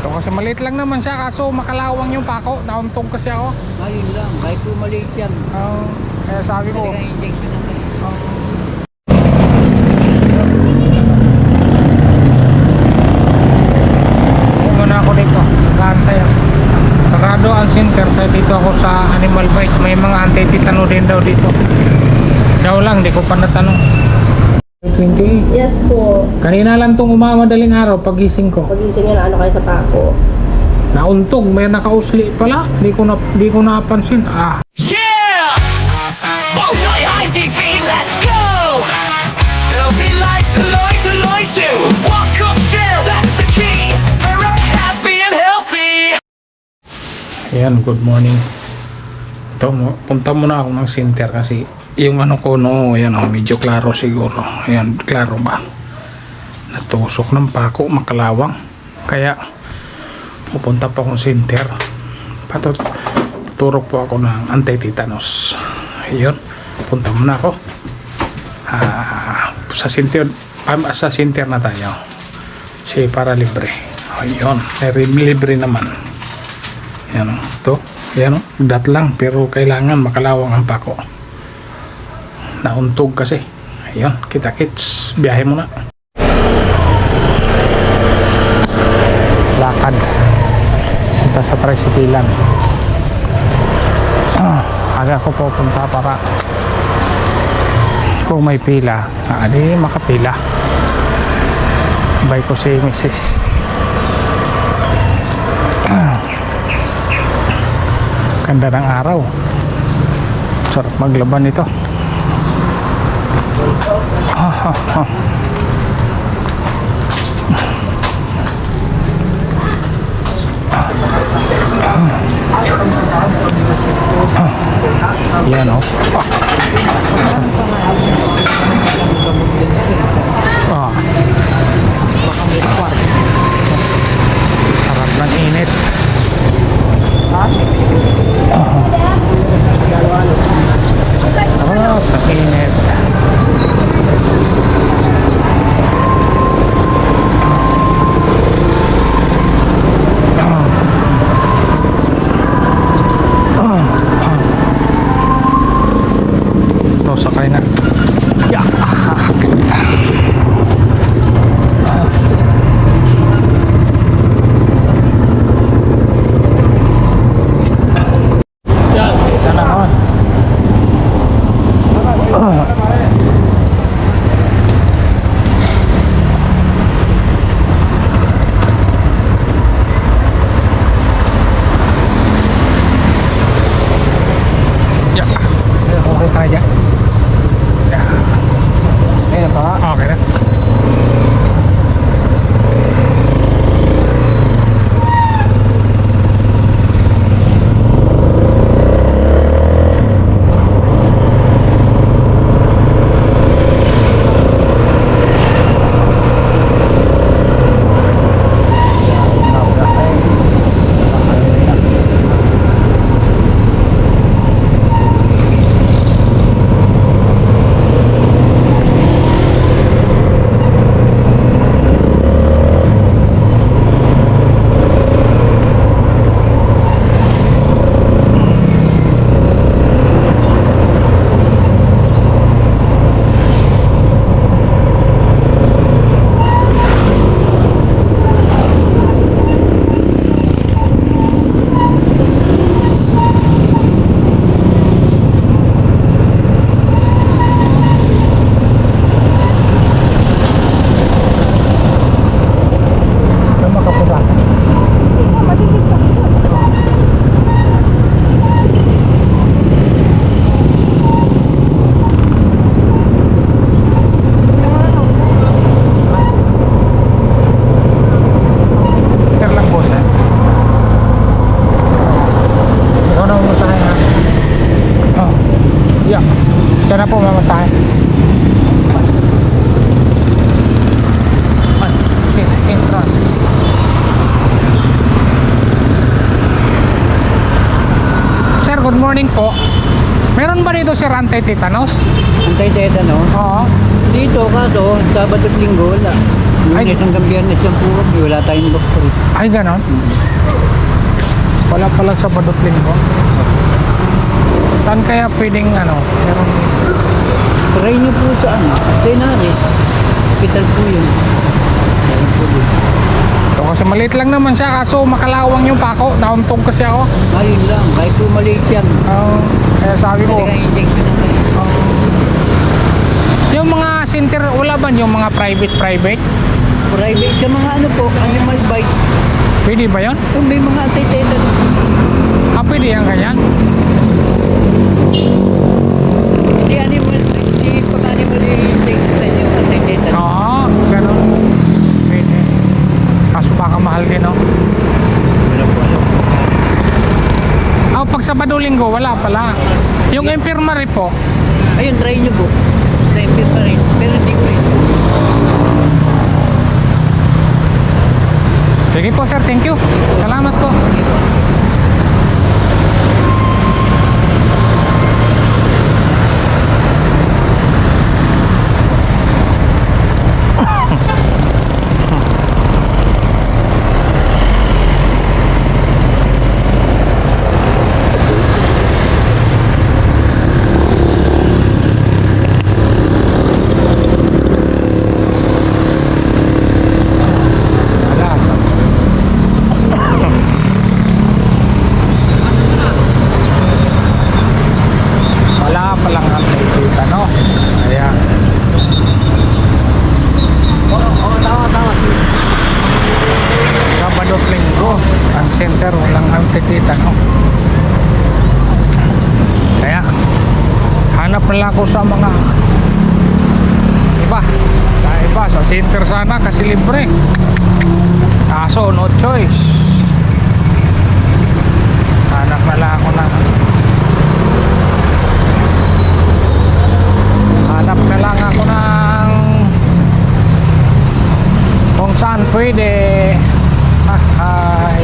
Ito kasi maliit lang naman siya, kaso makalawang yung pako. Nauntog kasi ako. Ayun lang, kahit po maliit yan. Kaya sabi ko, Talagang injection naman. muna ako dito. Nag-aantay ako. Sarado ang center. Kaya dito ako sa animal bite. May mga anti-titano din daw dito. Daw lang, di ko pa natanong. 28. Yes po. Kanina lang itong umamadaling araw pagising ko. Pagising yan, ano kayo sa pako? Nauntog, may nakausli pala. Di ko napansin. Yeah! Bullseye High TV, let's go! It'll be like Deloitte, Deloitte too. Walk up, chill, that's the key. We're happy and healthy. Ayan, good morning. Ito, punta muna ako ng center kasi yung ano ko, no, ayan, medyo klaro siguro. Ayan, klaro ba? Natusok ng pako, makalawang. Kaya, pupunta pa akong center. Turok po ako ng anti-tetanus. Ayun, punta muna ako. Sa center na tayo. Para libre. Ayun, libre naman. Ayan, ito. Ayan, dat lang. Pero kailangan makalawang ang pako. Nauntog kasi. Ayun, kita-kits. Biyahe muna. Lakad. Punta sa tricyclean. Aga ko pupunta para kung may pila, di makapila. Bye ko si Mrs. Ganda ng araw. Sarap maglaban ito. Yan o. Sarap ng init. Sarap ng init. Sakay na. Yeah. Yan, kita na naman. Yeah. Okay ka dyan. Okay na. Siya na po mamatay. Sir, good morning po. Meron ba dito sir anti-tetanus? Antay-tetanus? Oo. Dito kaso, Sabado at Linggo wala. Ay. Lunes hanggang Biyernes lang po kami. Wala tayong doktor. Ay, ganon. Wala pala sa Badot Linggo. Saan kaya pwedeng meron Try niyo po sa Tenaris. Hospital po yun. Meron po din. ito kasi maliit lang naman siya kaso makalawang yung pako. Nauntog kasi ako. Ayun lang. Kahit po maliit yan. Kaya sabi ko, Talagang injection na kayo. yung mga center, wala ba yung mga private? Private sa mga animal bite. Pwede ba yun? Kung may mga anti-tetanus. Pwede yan ganyan? Hindi pag animal injection yung anti-tetanus. Oo, ganon. Pwede. Kaso baka mahal din, no? Wala po alam. Pag Sabado Linggo, wala pala. Yung infirmary po, Ayun, try nyo po. Sa pa rin. Pero hindi ko rin. sige po sir, thank you. Salamat po. Wala palang update, no? Ayan. Tama. Sabado at Linggo, ang center walang antitita, no? Kaya hanap nila ako sa mga iba sa center sana kasi libre, kaso no choice. Hanap nila ako hanap na lang ako ng kung saan pwede. Ay.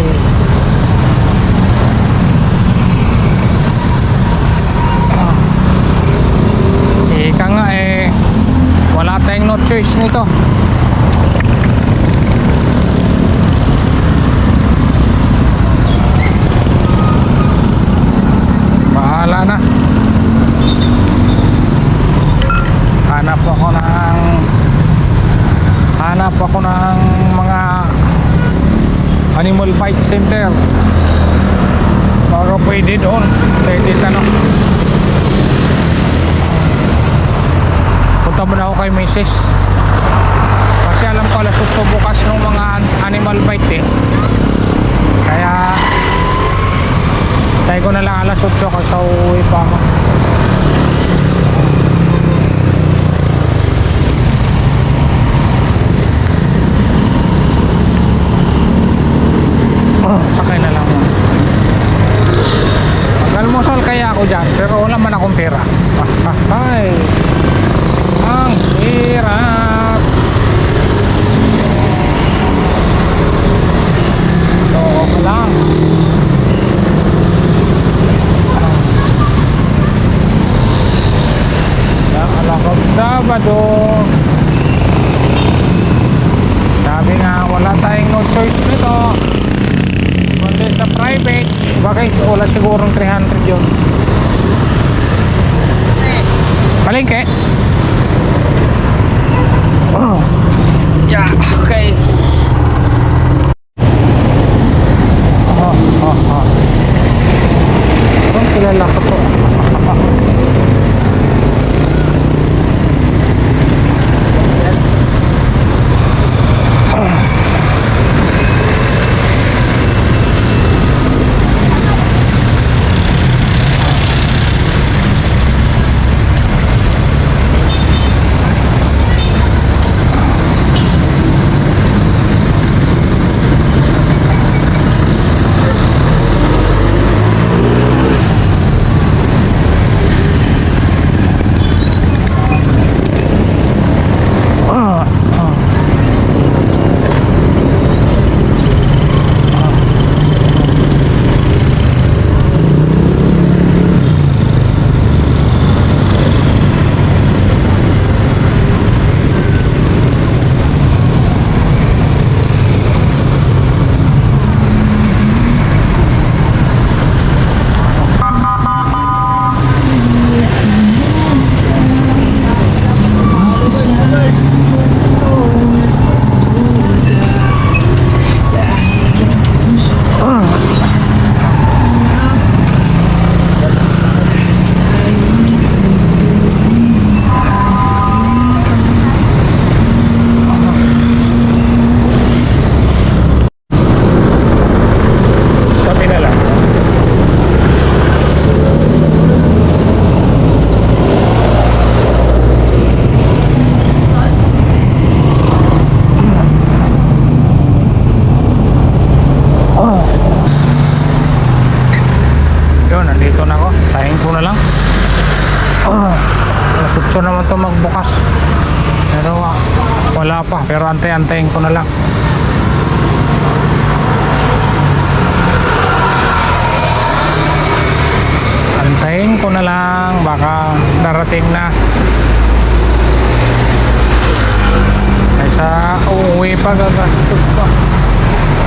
Ika nga wala tayong no choice nito. Bahala na. Hanap ako ng mga animal fight center. Baka pwede doon. Pwede punta muna ako kay Mrs. Kasi alam ko alas 8 bukas ng mga animal fight Kaya tayo ko na lang alas 8 kasi uuwi pa ako. Sakay na lang. Mag-almusal kaya ako dyan pero wala man akong pera. Ay, ang hirap. So, lang. Alam ko Sabado. Sabi nga wala tayong no choice nito. Kundi sa private, bagay wala sigurong 300 yun. Palengke. Oh. Yeah, okay. Kung kilala ko to. Dito na ako. Tahin ko na lang. Alas 8 naman to magbukas. Pero wala pa. Pero antay-antayin ko na lang. Antayin ko na lang. Baka darating na. Kaysa uuwi pa, gagastos pa.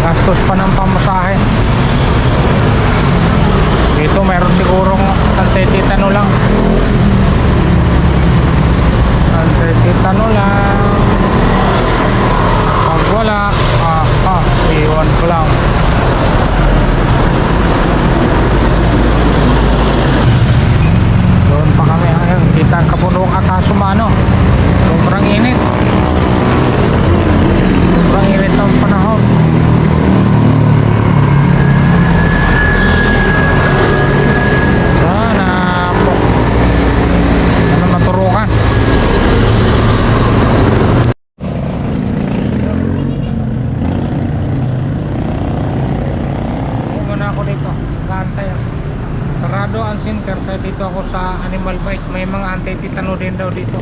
Gastos pa ng pamasahe. Dito meron sigurong antetitano lang. Antetitano lang. Pag wala, iwan ko lang. Doon pa kami. Ayun, kita ang kapulong Akasumano. Sobrang init. Sobrang init ng panahon. Sana po. Sana maturukan. Muna ako dito. Kaantay. Sarado ang center kaya dito ako sa animal bite. May mga anti-titano din daw dito.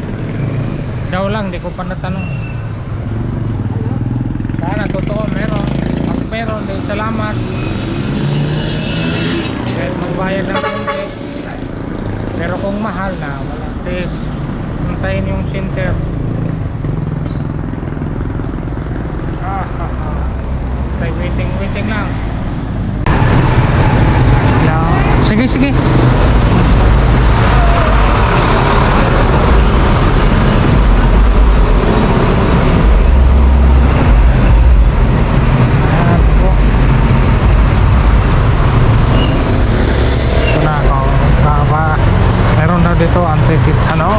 Daw lang, di ko pa natanong. Sana totoo, meron. Pag meron, di salamat. Kahit magbayad ng konti. Pero kung mahal na, wala. Please, hintayin yung center. Waiting lang. Sige, sige. Meron daw dito anti-titano.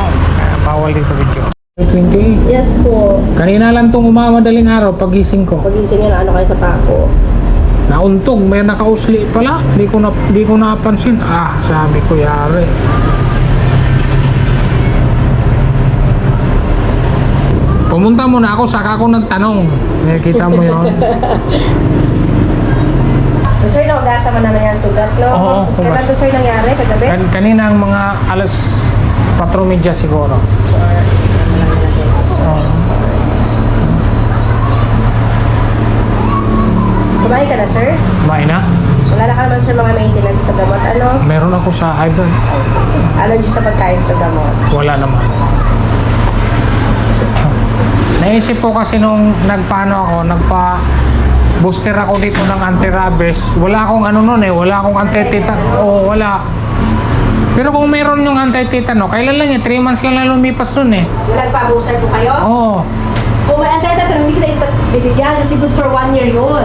Bawal dito video. 28. Yes po. Kanina lang itong umamadaling araw pagising ko. Pagising yun, ano kayo sa pako? Nauntog, may nakausli pala. Di ko napansin. Sabi ko yari. Pumunta muna ako, saka ako nagtanong. Kita mo yun. So sir, nakagasa man naman yan sugat, no? Oo, Kailan to sir nangyari? Kagabi? Kanina ang mga alas 4:30 siguro. Kumain ka na sir? Kumain na? Wala na ka naman sir mga maintenance sa gamot, ano? Meron ako sa hybrid. Allergy sa pagkain sa gamot? Wala naman. Naisip ko kasi nung nagpa-booster ako dito ng anti-rabies. Wala akong ano nun wala akong anti-tetano. Wala. Pero kung meron yung anti-tetano, kailan lang 3 months lang lumipas nun Nagpa-booster po kayo? Oo. Kung may anti-tetanus, hindi kita bibigyan kasi good for 1 year yun.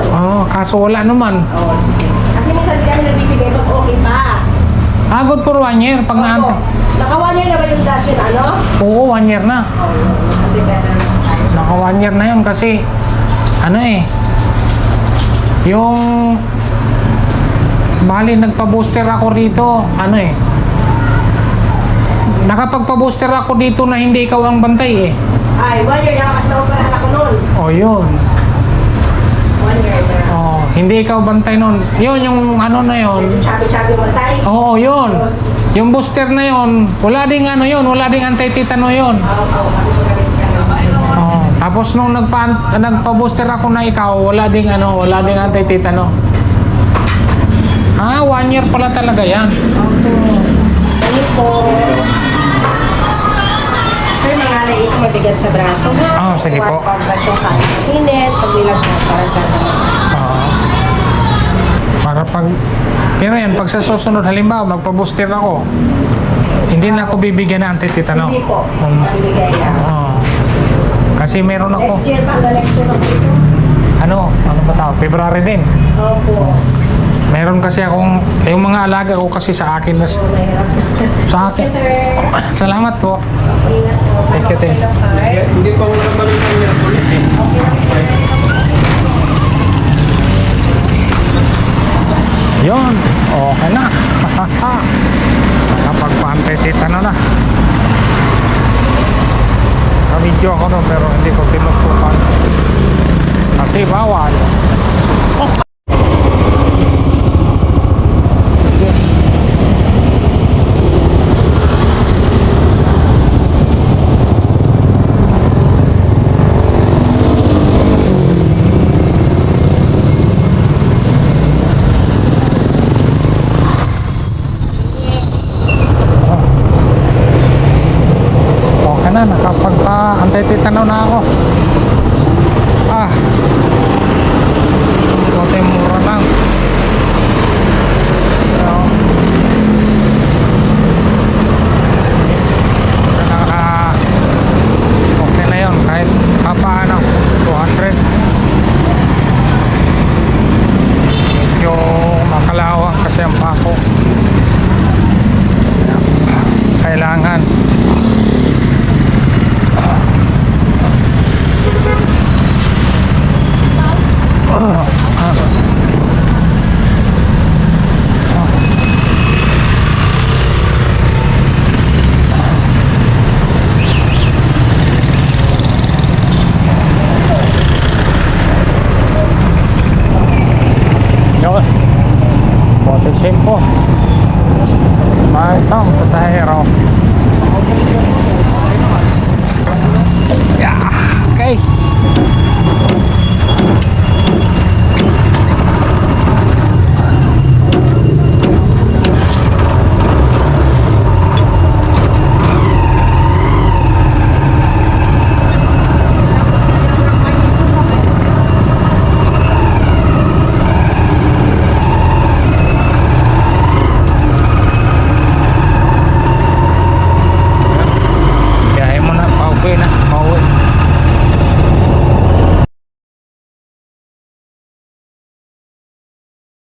Kaso wala naman. Oo, sige. Kasi minsan hindi kami nagbibigay, but okay pa. Good for 1 year pag Opo. Naka 1 year na ba yung dash yun, ano? Oo, 1 year na. Anti-tetanus. Naka 1 year na yun kasi yung bali nagpa-booster ako rito nakapagpa-booster ako dito na hindi ikaw ang bantay Ay, 1 year na kasi naoperahan ako nun. yun 1 year na. hindi ikaw bantay nun yun yung yun Medyo chubby-chubby mo tayo. yun yung booster na yun wala ding wala ding anti-tetano yun Oo, kasi po kami sa tapos nung nagpa-booster ako na ikaw wala ding anti-tetano 1 year pala talaga yan Ano po? Sir, nangalay ito mabigat sa braso mo. Sige po. Pag itong kahit init, pagbilag mo para sa para pero yan pag sa susunod halimbawa magpa-booster ako hindi na ako bibigyan ng anti-tetano Hindi po. Pabibigay lang. kasi meron ako Next year pa, next year pa po ito. ano ba tawag February din Opo. meron kasi akong yung mga alaga ko kasi sa akin na So, mahirap. sa akin Okay, sir. salamat po Ingat po. Thank you, thank you. Hindi pa wala ba rin ang Okay lang, sir. yun okay na nakapagpa-anti-tetano na na-video ako no pero hindi ko tinutukan kasi bawal Simpo. Isang pasahero. Yeah. Okay.